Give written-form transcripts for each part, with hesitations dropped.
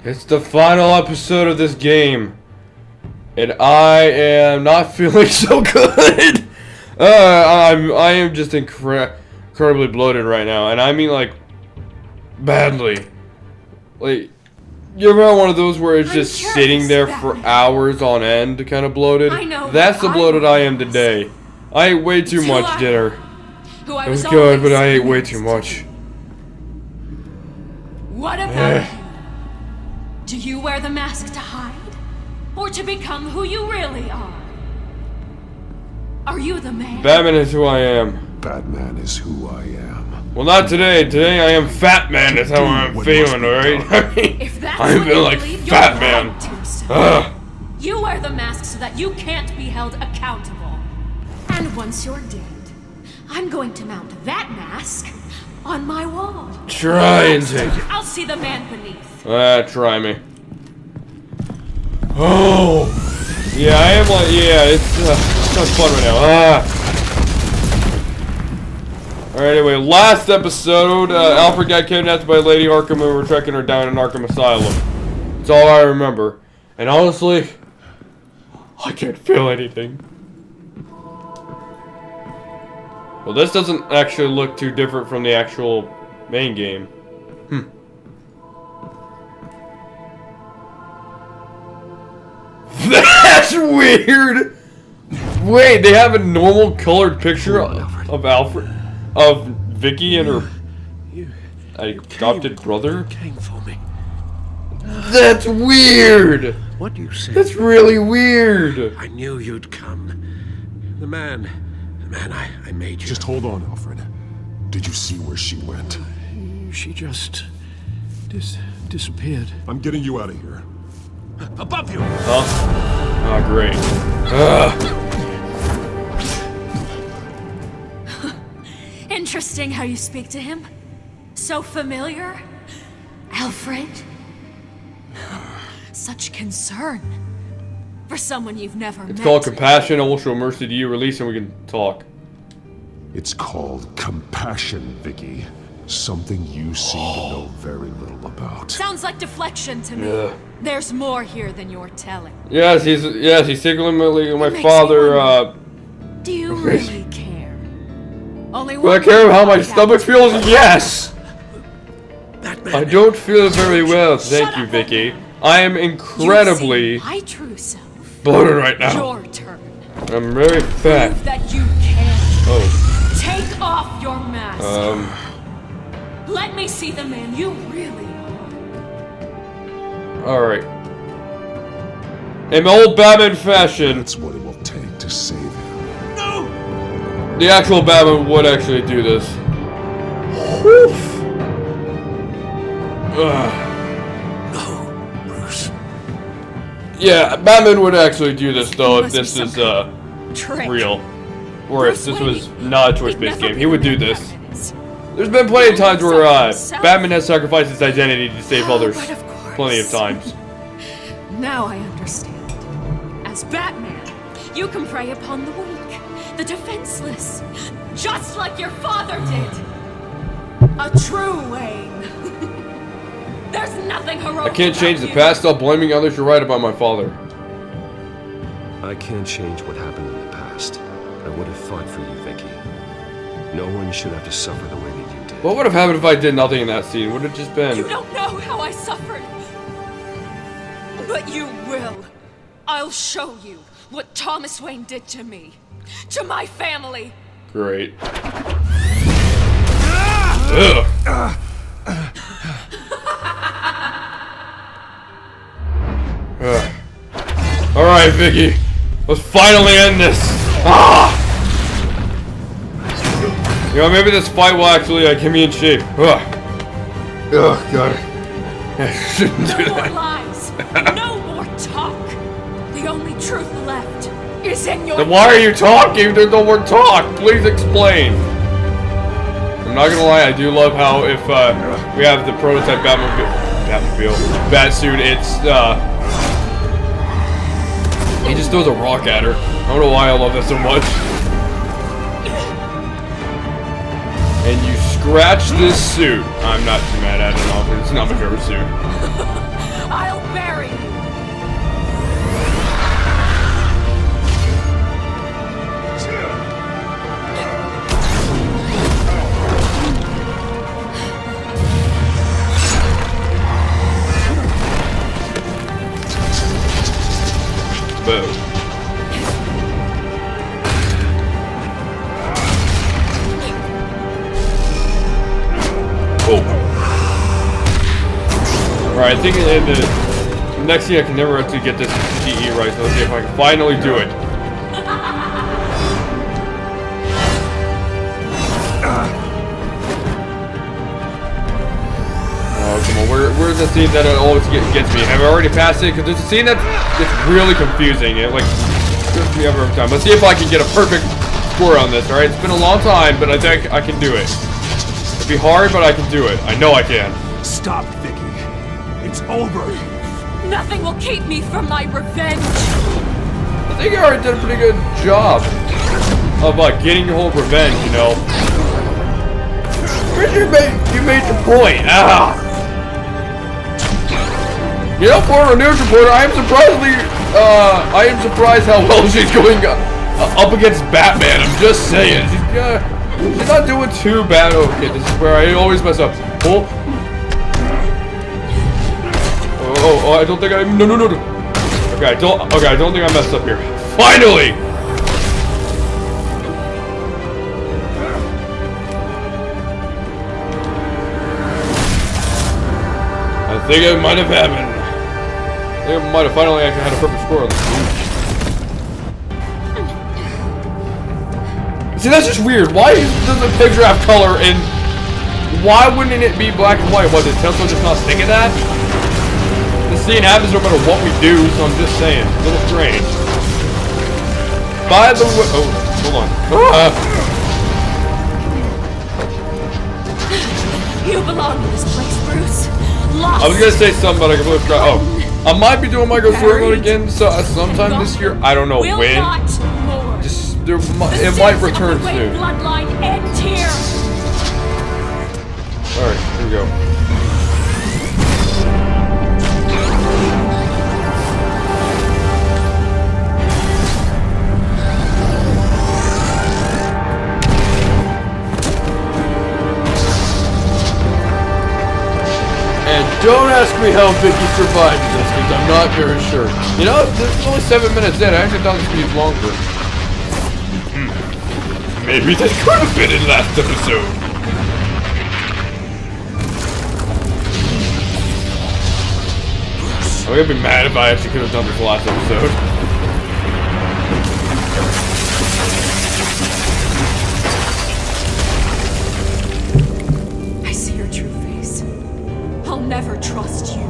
It's the final episode of this game. And I am not feeling so good. I am just incredibly bloated right now. And I mean like badly. Like, you ever had one of those where it's just sitting there for hours on end, kind of bloated? That's the bloated I am today. I ate way too much dinner. It was good, but I ate way too much. What about you? Do you wear the mask to hide? Or to become who you really are? Are you the man? Batman is who I am. Batman is who I am. Well, not today. Today I am Fat Man. That's how I'm feeling, alright? I'm feeling like Fat Man. You wear the mask so that you can't be held accountable. And once you're dead, I'm going to mount that mask on my wall. Try and take it. I'll see the man beneath. Try me. Oh! Yeah, I am like, yeah, it's not fun right now. Alright, anyway, last episode, Alfred got kidnapped by Lady Arkham and we were tracking her down in Arkham Asylum. That's all I remember. And honestly, I can't feel anything. Well, this doesn't actually look too different from the actual main game. That's weird! Wait, they have a normal colored picture of Alfred, of Vicky and her adopted brother? Came for me. That's weird! What you said? That's really weird! I knew you'd come. The man I made you. Just hold on, Alfred. Did you see where she went? She just disappeared. I'm getting you out of here. Above you! Huh? Oh, great. Interesting how you speak to him. So familiar. Alfred. Such concern. For someone you've never met. It's called compassion. I will show mercy to you. Release and we can talk. It's called compassion, Vicky. Something you seem to know very little about. Sounds like deflection to me. Yeah. There's more here than you're telling. Yes, he's secretly my father, Do you really care? Only Do one I care how my way stomach feels? Yes! That I don't feel very well, thank you, Vicky. I am incredibly my true self. bloated right now. Your turn. I'm very fat. Prove that you can. Oh, Take off your mask. Let me see the man you really are. alright. In old Batman fashion, That's what it will take to save him. No! the actual Batman would actually do this. Woof. No, Bruce. Yeah, Batman would actually do this though if this is Trick. real. Or if Bruce this Wayne, was not a he'd choice-based never game. be He would the do man this. Batman is. There's been plenty of times where Himself. Batman has sacrificed his identity to save others. But of course. Plenty of times. Now I understand. As Batman, you can prey upon the weak, the defenseless, just like your father did. A true Wayne. There's nothing heroic. I can't change the about you. past, stop blaming others, you're right about my father. I can't change what happened in the past. I would have fought for you, Vicky. No one should have to suffer the way that you did. What would have happened if I did nothing in that scene? Would it just been... You don't know how I suffered. But you will. I'll show you what Thomas Wayne did to me. To my family. Great. Ugh. Alright, Vicky. Let's finally end this. Ah! You know, maybe this fight will actually get me in shape. Ugh. Oh, God. I shouldn't do No more that. lies. No more talk. The only truth left is in your... Then why are you talking? There's no more talk. Please explain. I'm not gonna lie, I do love how if we have the prototype Batsuit, it's he just throws a rock at her. I don't know why I love that so much. And you scratch this suit. I'm not too mad at it, Alfred. It's not my favorite suit. I bow. Oh. Alright, I think the next thing I can never actually get this GE right, so let's see if I can finally do it. Oh, come on, where's the scene that always gets me? Have I already passed it? Because there's a scene that's really confusing. It like screws me up every time. Let's see if I can get a perfect score on this, alright? It's been a long time, but I think I can do it. It'll be hard, but I can do it. I know I can. Stop, Vicky. It's over. Nothing will keep me from my revenge. I think I already did a pretty good job of getting your whole revenge, you know. You made your point. Ah. You know, for a news reporter, I am surprised how well she's going up against Batman. I'm just saying. She's not doing too bad. Okay, this is where I always mess up. Oh, I don't think I... No. Okay, I don't think I messed up here. Finally! I think it might have happened. I think I might have finally actually had a perfect score on this. See, that's just weird. Why does the picture have color and why wouldn't it be black and white? Was it Tesla just not thinking that? The scene happens no matter what we do, so I'm just saying. It's a little strange. By the way... Oh, hold on. You belong in this place, Bruce. Lost. I was gonna say something, but I completely forgot. Oh, I might be doing my Ghost Story mode again sometime this year. I don't know when. Just it might return soon. Bloodline ends here. All right, here we go. Don't ask me how Vicky survived this, because I'm not very sure. You know, this is only 7 minutes in. I actually thought this would be longer. Maybe this could have been in last episode. I'm gonna be mad if I actually could have done this last episode. Never trust you.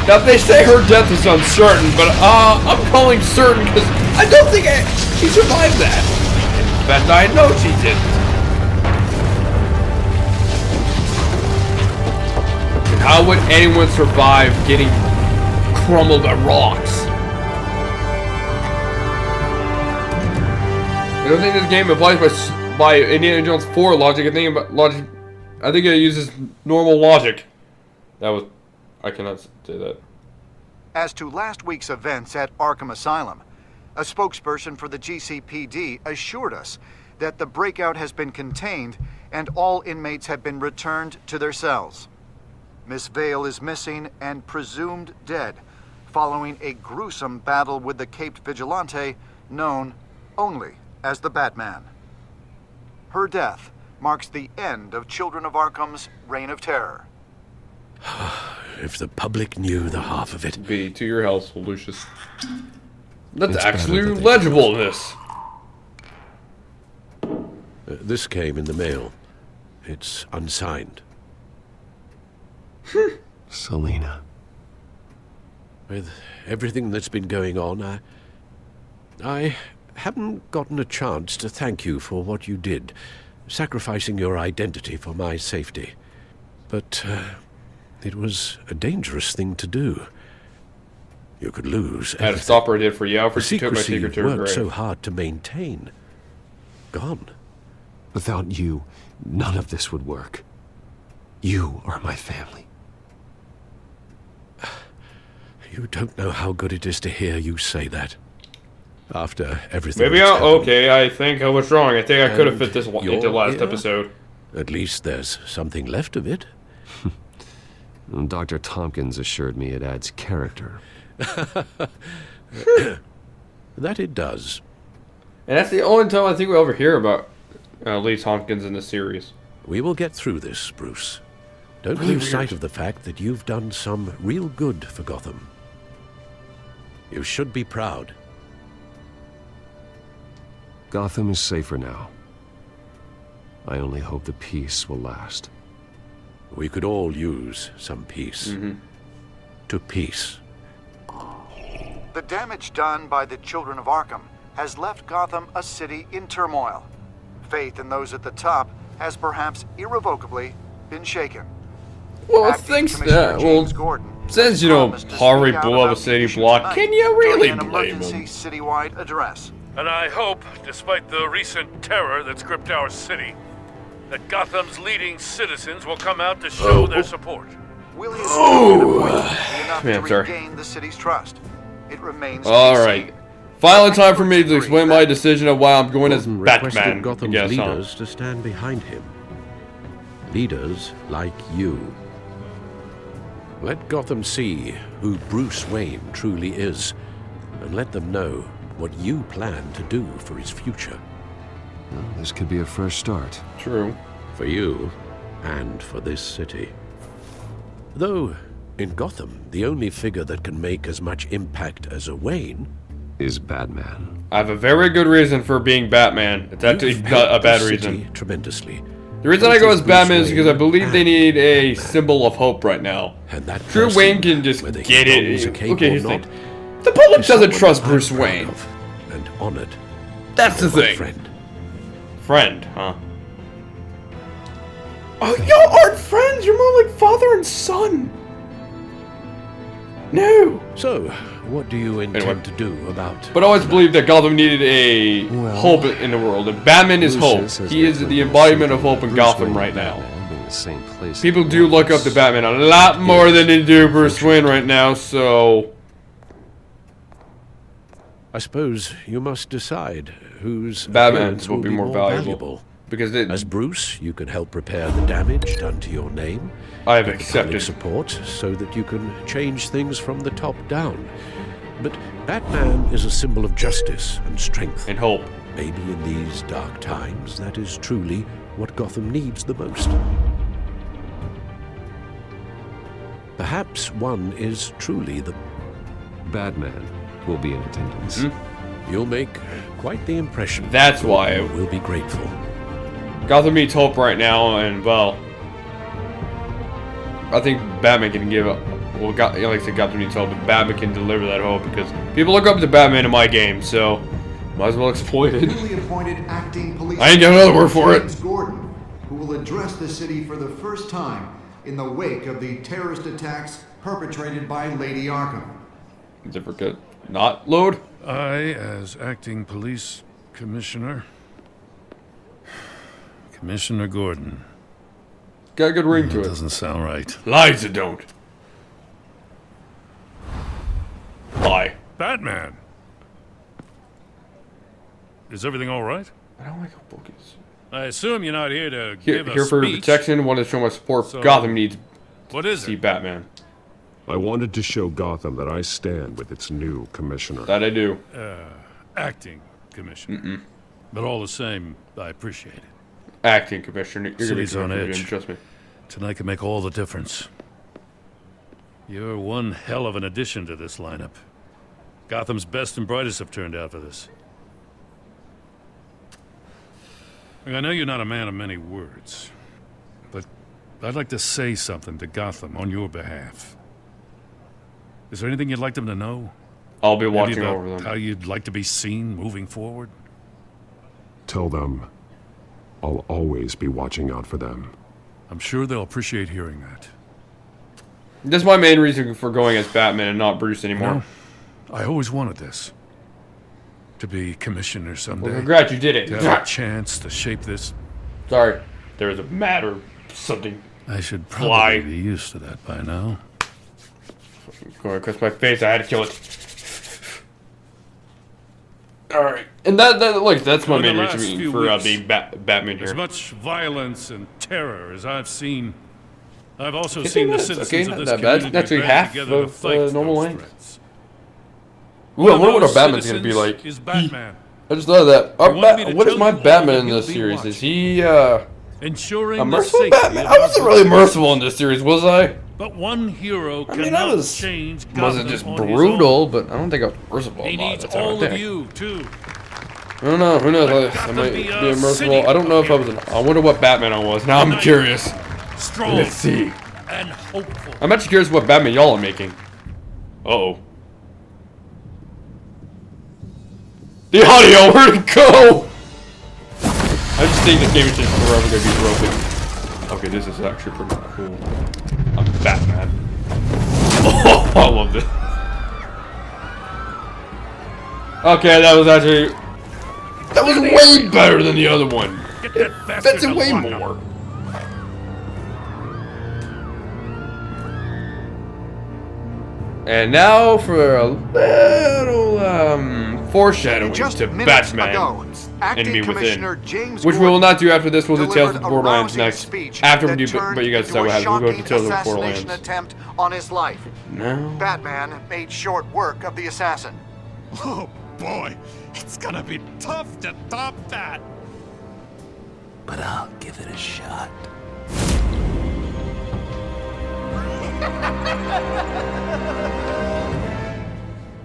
Now they say her death is uncertain, but I'm calling certain because I don't think she survived that. In fact, I know she didn't. And how would anyone survive getting crumbled by rocks? I don't think this game applies by Indiana Jones 4 logic. I think it uses normal logic. I cannot say that. As to last week's events at Arkham Asylum, a spokesperson for the GCPD assured us that the breakout has been contained and all inmates have been returned to their cells. Miss Vale is missing and presumed dead following a gruesome battle with the caped vigilante known only as the Batman. Her death marks the end of Children of Arkham's reign of terror. If the public knew the half of it. Be to your health, Lucius. That's It's actually better that they legible in this. This came in the mail. It's unsigned. Selina. With everything that's been going on, I haven't gotten a chance to thank you for what you did, sacrificing your identity for my safety. But it was a dangerous thing to do. You could lose I had to stop her. I did for you. Alfred, The she took my secrecy secret to her worked grave. so hard to maintain. Gone. Without you, none of this would work. You are my family. You don't know how good it is to hear you say that. After everything. Maybe that's happened. okay. I think I was wrong. I think I could have fit this And into last you're here? episode. At least there's something left of it. Dr. Tompkins assured me it adds character. That it does. And that's the only time I think we'll ever hear about Lee Tompkins in the series. We will get through this, Bruce. Don't lose sight of the fact that you've done some real good for Gotham. You should be proud. Gotham is safer now. I only hope the peace will last. We could all use some peace. To peace. The damage done by the children of Arkham has left Gotham a city in turmoil. Faith in those at the top has perhaps irrevocably been shaken. Well, Acting thanks to Commissioner that. Well, James Gordon since, has promised to Harvey speak out blew up a about city the issue block, tonight can you really during an blame emergency him? citywide address. And I hope, despite the recent terror that's gripped our city, that Gotham's leading citizens will come out to show their support. Will his appointment be enough Man, to sorry. regain the city's trust? It remains to be Alright. seen. Finally, time for me to explain my decision of why I'm going as Gordon Batman. requested I Gotham's guess, huh? leaders to stand behind him. Leaders like you. Let Gotham see who Bruce Wayne truly is, and let them know what you plan to do for his future. Well, this could be a fresh start. True. For you, and for this city. Though, in Gotham, the only figure that can make as much impact as a Wayne Is Batman. I have a very good reason for being Batman. It's actually You've not a helped bad the reason. city tremendously. The reason I go as Bruce Batman is because I Wayne believe they and need a Batman. symbol of hope right now. And that True person, Wayne can just whether he get dons it. a cape Okay, or here's the not, thing. The public is doesn't someone trust I'm Bruce proud Wayne. of and honored. That's the My thing. friend. Friend, huh? Oh, y'all aren't friends. You're more like father and son. No. So, what do you intend Anyway. to do about... But I always believed that Gotham needed a Well, hope in the world, and Batman is hope. Lucius has He is lived the in embodiment of city. hope in Bruce Gotham Wayne right and now. Batman being the same place People at do look up once. to Batman a lot more than they do Bruce Wayne right now, so... I suppose you must decide whose Batman's appearance will be more valuable. Because As Bruce, you can help repair the damage done to your name. I have Public accepted. support so that you can change things from the top down. But Batman is a symbol of justice and strength. And hope. Maybe in these dark times, that is truly what Gotham needs the most. Perhaps one is truly the... Batman will be in attendance. You'll make quite the impression. That's why We'll be grateful. Gotham needs hope right now, and well... I think Batman can give up... Well, like I said, Gotham needs hope, but Batman can deliver that hope, because people look up to Batman in my game, so... Might as well exploit it. Newly appointed acting police I ain't got another word for it. James Gordon, who will address the city for the first time in the wake of the terrorist attacks perpetrated by Lady Arkham. Difficult. Not load? I, as acting police commissioner... Commissioner Gordon. Got a good ring to That it. doesn't sound right. Lies it don't. Lie. Batman! Is everything all right? I don't like how book is. I assume you're not here to Here, give a here for speech. protection, wanted to show my support. So- Gotham needs What to is see it? Batman. I wanted to show Gotham that I stand with its new commissioner. That I do. Acting commissioner. But all the same, I appreciate it. Acting commissioner. You're City's on gonna be edge. trust me. Tonight can make all the difference. You're one hell of an addition to this lineup. Gotham's best and brightest have turned out for this. I know you're not a man of many words, but I'd like to say something to Gotham on your behalf. Is there anything you'd like them to know? I'll be Maybe watching about over them. how you'd like to be seen moving forward? Tell them I'll always be watching out for them. I'm sure they'll appreciate hearing that. That's my main reason for going as Batman and not Bruce anymore. Well, I always wanted this. To be commissioner someday. Well, congrats, you did it. To have a chance to shape this. Sorry, there was a matter, something I should Fly. probably be used to that by now. going across my face. I had to kill it. All right, and that's my In the main last reason few for weeks, being Batman here. As much violence and terror as I've seen, I've also 15 seen the minutes, citizens okay, of not this that bad. community Actually, band half together to of fight normal those length. threats. Ooh, I One of wonder what our those Batman's gonna be citizens like. is Batman, I just thought of that. wanted me to What is tell my you all Batman that in he'll this be series? watching. Is he ensuring a the merciful safety Batman? of I wasn't our really citizens. merciful in this series, was I? But one hero I can mean, I help was change wasn't Gotham just on his brutal, own. but I don't think I was merciful. He a lot needs of the time, I all of think. you too. I don't know. Who knows? I Gotham might be be a merciful. city I don't know if I was. I wonder what Batman I was. Now I'm United, curious. Strong Let's see. and hopeful. I'm actually curious what Batman y'all are making. Uh-oh. The audio, where'd it go? I just think this game is just forever gonna be broken. Okay, this is actually pretty cool. I'm Batman. Oh, I love this. Okay, that was actually... That was way better than the other one. Get It that bastard fits it to way lock up. more. And now for a little foreshadowing Just to minutes Batman ago, Acting Enemy Commissioner Within, James which we will Gordon not do after this. We'll do Tales of the delivered a Borderlands rousing next. speech After we that do, turned but you guys into decide what a happens. We'll go to shocking Tales of the assassination Borderlands. attempt on his life. No. Batman made short work of the assassin. Oh boy, it's gonna be tough to top that. But I'll give it a shot.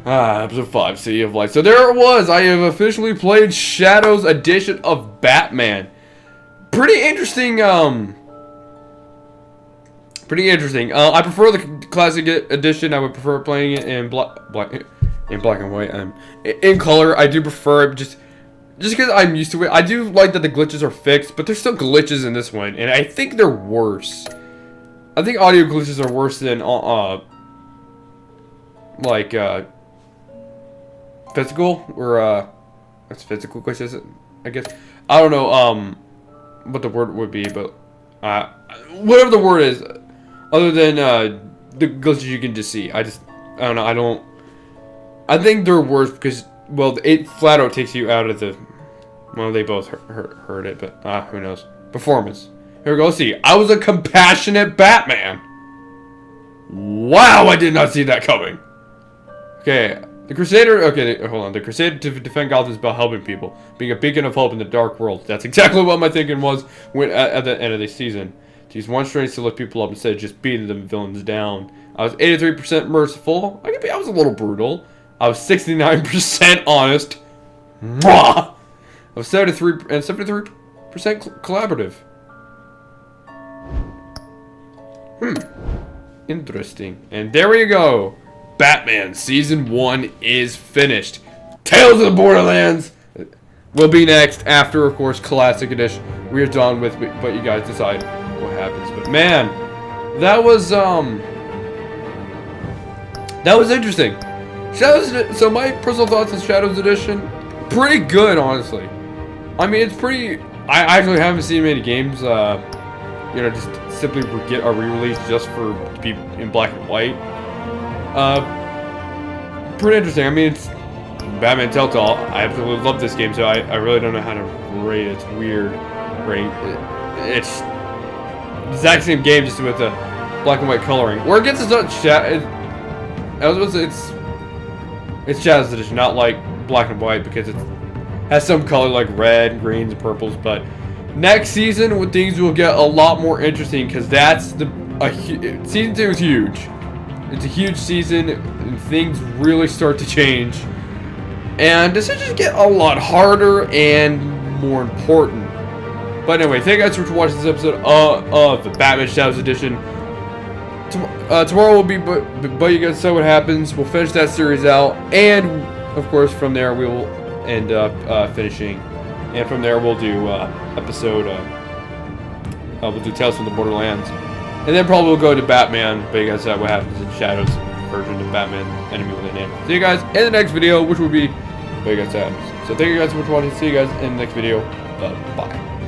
Episode 5, City of Light. So there it was. I have officially played Shadows edition of Batman. Pretty interesting, Pretty interesting. I prefer the classic edition. I would prefer playing it in black and white. In color, I do prefer it just because I'm used to it. I do like that the glitches are fixed, but there's still glitches in this one, and I think they're worse. I think audio glitches are worse than physical or that's physical glitches, I guess. I don't know what the word would be, but whatever the word is, other than the glitches you can just see. I don't know. I think they're worse because, well, it flat out takes you out of the. Well, they both heard it, but who knows? Performance. Here we go. Let's see. I was a compassionate Batman. Wow, I did not see that coming. Okay, the Crusader. Okay, hold on. The Crusader to defend Gotham is about helping people, being a beacon of hope in the dark world. That's exactly what my thinking was when at the end of the season. To use one strength to lift people up instead of just beating the villains down. I was 83% merciful. I was a little brutal. I was 69% honest. Mwah! I was 73% collaborative. Interesting. And there we go. Batman Season 1 is finished. Tales of the Borderlands will be next after, of course, Classic Edition. We are done with it, but you guys decide what happens. But man, that was interesting. Shadows. So my personal thoughts on Shadows Edition, pretty good, honestly. I mean, it's pretty. I actually haven't seen many games, just simply get a re-release just for to be in black and white. Pretty interesting. I mean, it's Batman Telltale. I absolutely love this game, so I really don't know how to rate it. It's weird. It's the exact same game, just with the black and white coloring. Where it gets its own it's Shadows Edition, not like black and white, because it has some color like red, greens, and purples. But next season, when things will get a lot more interesting, because that's season 2 is huge. It's a huge season, and things really start to change, and decisions get a lot harder and more important. But anyway, thank you guys for watching this episode of the Batman Shadows Edition. Tomorrow will be, but you guys saw what happens. We'll finish that series out, and of course from there we will end up finishing, and from there we'll do we'll do Tales from the Borderlands, and then probably we'll go to Batman. But you guys saw what happens in Shadows version of Batman Enemy Within. See you guys in the next video, which will be, but you guys saw. So thank you guys so much for watching. See you guys in the next video. Bye.